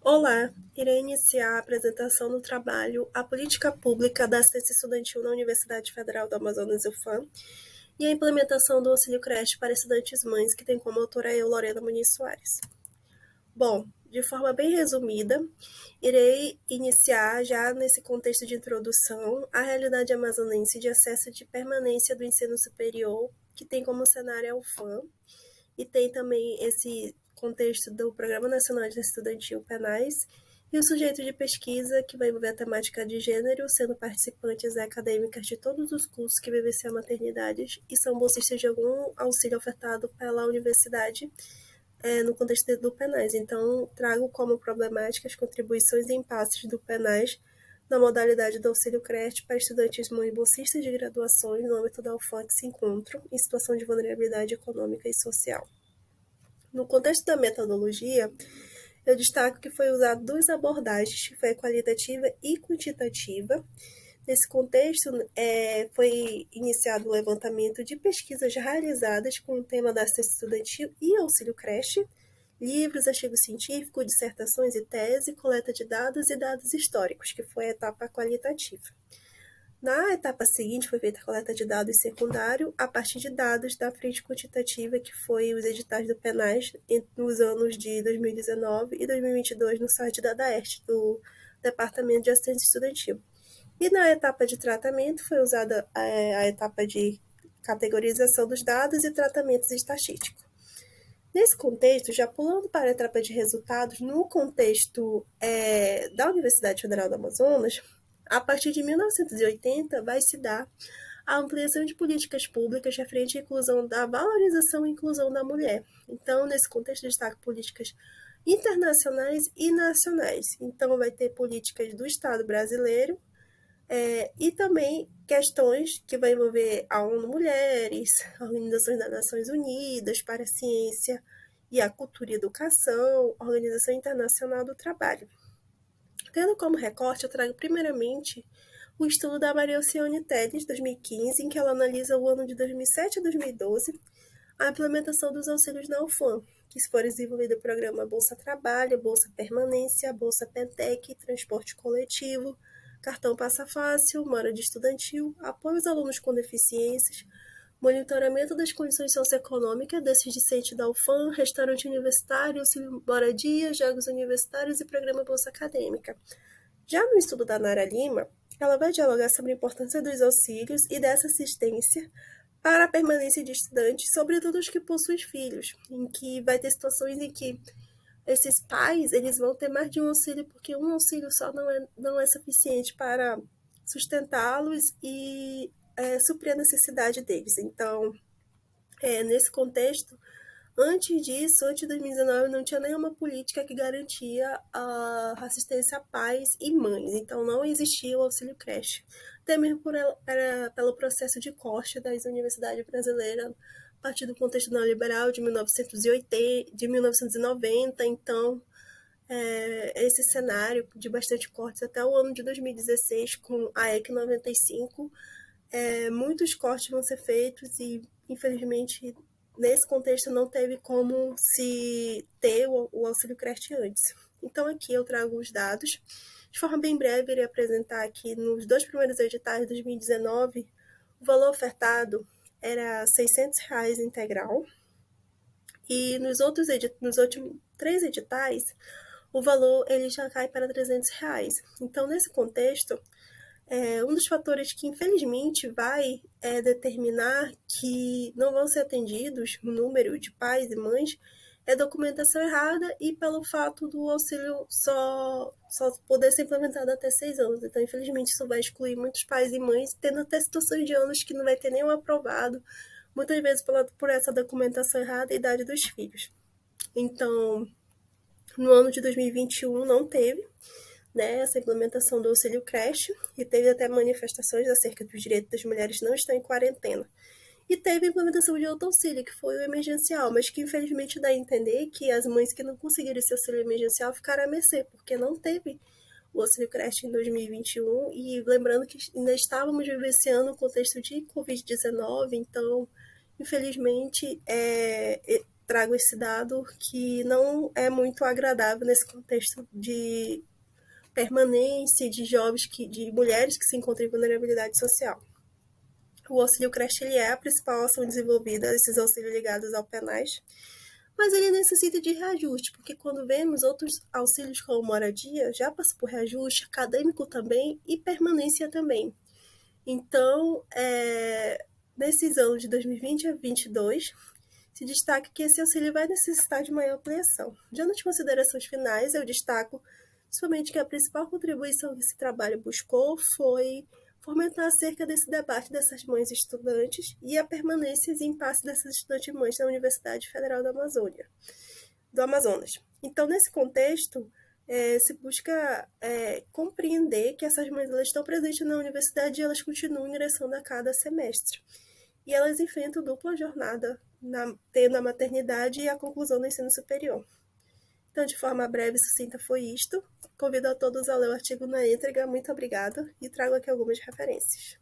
Olá, irei iniciar a apresentação do trabalho A Política Pública da Assistência Estudantil na Universidade Federal do Amazonas, UFAM, e a implementação do auxílio creche para estudantes mães, que tem como autora eu, Lorena Muniz Soares. Bom, de forma bem resumida, irei iniciar já nesse contexto de introdução a realidade amazonense de acesso de permanência do ensino superior, que tem como cenário a UFAM, e tem também esse contexto do Programa Nacional de Estudantil Penais, e o sujeito de pesquisa, que vai envolver a temática de gênero, sendo participantes acadêmicas de todos os cursos que vivenciam a maternidade e são bolsistas de algum auxílio ofertado pela universidade no contexto do Penais. Então, trago como problemática as contribuições e impasses do Penais na modalidade do auxílio creche para estudantes mães bolsistas de graduações no âmbito da UFAM que se encontram em situação de vulnerabilidade econômica e social. No contexto da metodologia, eu destaco que foi usado duas abordagens, que foi a qualitativa e quantitativa. Nesse contexto, foi iniciado o levantamento de pesquisas realizadas com o tema da assistência estudantil e auxílio creche, livros, artigos científicos, dissertações e tese, coleta de dados e dados históricos, que foi a etapa qualitativa. Na etapa seguinte, foi feita a coleta de dados secundário a partir de dados da frente quantitativa, que foi os editais do Penais nos anos de 2019 e 2022 no site da DAERT, do Departamento de Assistência Estudantil. E na etapa de tratamento foi usada a etapa de categorização dos dados e tratamentos estatísticos. Nesse contexto, já pulando para a etapa de resultados, no contexto da Universidade Federal do Amazonas, a partir de 1980 vai se dar a ampliação de políticas públicas referente à inclusão da valorização e inclusão da mulher. Então, nesse contexto, destaco políticas internacionais e nacionais. Então, vai ter políticas do Estado brasileiro, e também questões que vão envolver a ONU Mulheres, a Organização das Nações Unidas para a Ciência e a Cultura e Educação, a Organização Internacional do Trabalho. Tendo como recorte, eu trago primeiramente o estudo da Maria Alcione Telles, 2015, em que ela analisa o ano de 2007 a 2012, a implementação dos auxílios na UFAM, que foram desenvolvidos o programa Bolsa Trabalho, Bolsa Permanência, Bolsa Pentec, Transporte Coletivo, Cartão Passa Fácil, Moradia Estudantil, apoio aos alunos com deficiências, monitoramento das condições socioeconômicas desses discentes da UFAM, restaurante universitário, auxílio moradia, jogos universitários e programa Bolsa Acadêmica. Já no estudo da Nara Lima, ela vai dialogar sobre a importância dos auxílios e dessa assistência para a permanência de estudantes, sobretudo os que possuem filhos, em que vai ter situações em que esses pais eles vão ter mais de um auxílio, porque um auxílio só não é suficiente para sustentá-los e suprir a necessidade deles. Então, nesse contexto, antes disso, antes de 2019, não tinha nenhuma política que garantia a assistência a pais e mães. Então, não existia o auxílio creche. Até mesmo pelo processo de corte das universidades brasileiras, a partir do contexto neoliberal de 1980, de 1990. Então, esse cenário de bastante cortes até o ano de 2016, com a EC 95, muitos cortes vão ser feitos e, infelizmente, nesse contexto não teve como se ter o auxílio creche antes. Então aqui eu trago os dados. De forma bem breve, irei apresentar aqui nos dois primeiros editais de 2019, o valor ofertado era R$ 600 integral, e nos últimos 3 editais, o valor ele já cai para R$ 300. Então, nesse contexto, um dos fatores que, infelizmente, vai determinar que não vão ser atendidos o número de pais e mães é a documentação errada e pelo fato do auxílio só poder ser implementado até 6 anos. Então, infelizmente, isso vai excluir muitos pais e mães, tendo até situações de anos que não vai ter nenhum aprovado, muitas vezes por essa documentação errada e idade dos filhos. Então, no ano de 2021 não teve essa implementação do auxílio creche, e teve até manifestações acerca do direito das mulheres não estar em quarentena. E teve a implementação de outro auxílio, que foi o emergencial, mas que infelizmente dá a entender que as mães que não conseguiram esse auxílio emergencial ficaram à mercê, porque não teve o auxílio creche em 2021, e lembrando que ainda estávamos vivenciando o contexto de Covid-19, então, infelizmente, trago esse dado que não é muito agradável nesse contexto de permanência de jovens, de mulheres que se encontram em vulnerabilidade social. O auxílio creche ele é a principal ação desenvolvida, esses auxílios ligados ao penais, mas ele necessita de reajuste, porque quando vemos outros auxílios como moradia, já passa por reajuste, acadêmico também e permanência também. Então, nesses anos de 2020 a 2022, se destaca que esse auxílio vai necessitar de maior ampliação. Já nas considerações finais, eu destaco somente que a principal contribuição que esse trabalho buscou foi fomentar acerca desse debate dessas mães estudantes e a permanência e impasse dessas estudantes mães na Universidade Federal do Amazonas. Então, nesse contexto, se busca compreender que essas mães elas estão presentes na universidade e elas continuam ingressando a cada semestre. E elas enfrentam dupla jornada, tendo a maternidade e a conclusão do ensino superior. Então, de forma breve e sucinta, foi isto. Convido a todos a ler o artigo na íntegra. Muito obrigada. E trago aqui algumas referências.